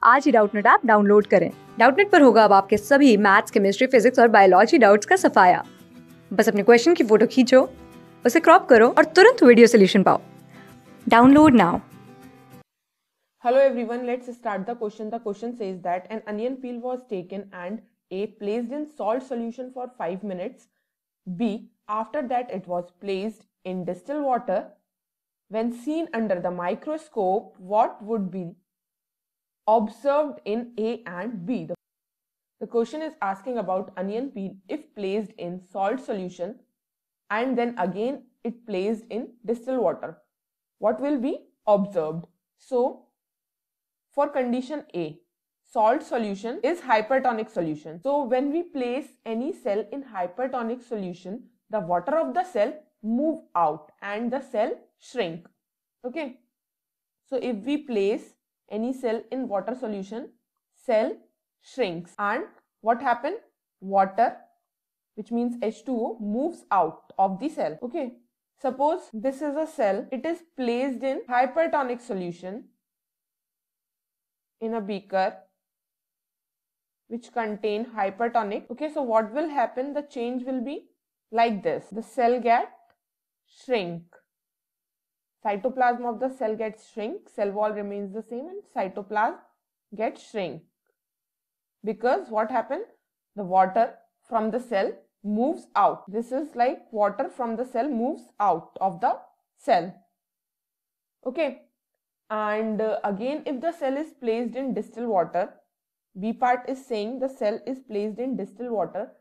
आज ही Doubtnut app download करें। डाउटनट पर होगा अब आपके सभी मैथ्स, केमिस्ट्री, फिजिक्स और बायोलॉजी डाउट्स का सफाया। बस अपने क्वेश्चन की फोटो खींचो, उसे क्रॉप करो और तुरंत वीडियो सोल्यूशन पाओ। Download now. Hello everyone, let's start the question. The question says that an onion peel was taken and A. placed in salt solution for 5 minutes. B. After that it was placed in distilled water. When seen under the microscope, what would be observed in A and B? The question is asking about onion peel if placed in salt solution and then again it placed in distilled water. What will be observed? So, for condition A, salt solution is hypertonic solution. So when we place any cell in hypertonic solution, the water of the cell move out and the cell shrink. Okay. So if we place any cell in water solution, cell shrinks. And what happens? Water, which means H2O, moves out of the cell. Okay. Suppose this is a cell. It is placed in hypertonic solution in a beaker which contain hypertonic. Okay, so what will happen? The change will be like this. The cell get shrink. Cytoplasm of the cell gets shrink. Cell wall remains the same and cytoplasm gets shrink. Because what happened? The water from the cell moves out. This is like water from the cell moves out of the cell. Okay. And again, if the cell is placed in distilled water, B part is saying the cell is placed in distilled water.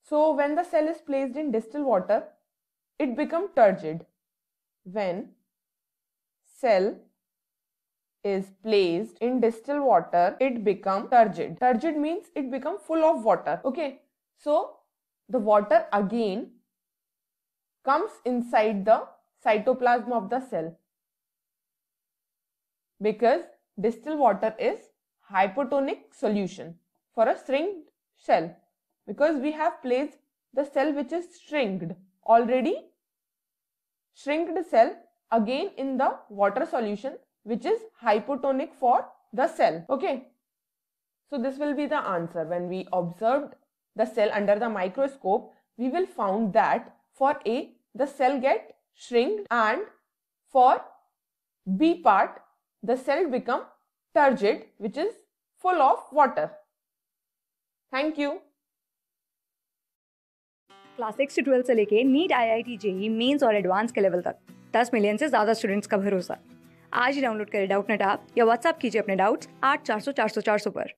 So when the cell is placed in distilled water, it becomes turgid. When cell is placed in distilled water, it becomes turgid. Turgid means it becomes full of water. Okay. So the water again comes inside the cytoplasm of the cell. Because distilled water is hypotonic solution for a shrinked cell. Because we have placed the cell which is shrinked, already shrinked cell again in the water solution which is hypotonic for the cell. Okay. So this will be the answer. When we observed the cell under the microscope, we will found that for A, the cell get shrinked, and for B part, the cell become turgid, which is full of water. Thank you. Class 6 से 12 से लेके NEET, IIT, JEE mains और advance के level तक 10 million से ज्यादा students का भरोसा। आज ही डाउनलोड करें डाउटनट ऐप या व्हाट्सएप कीजिए अपने डाउट्स 8400 400 400 पर।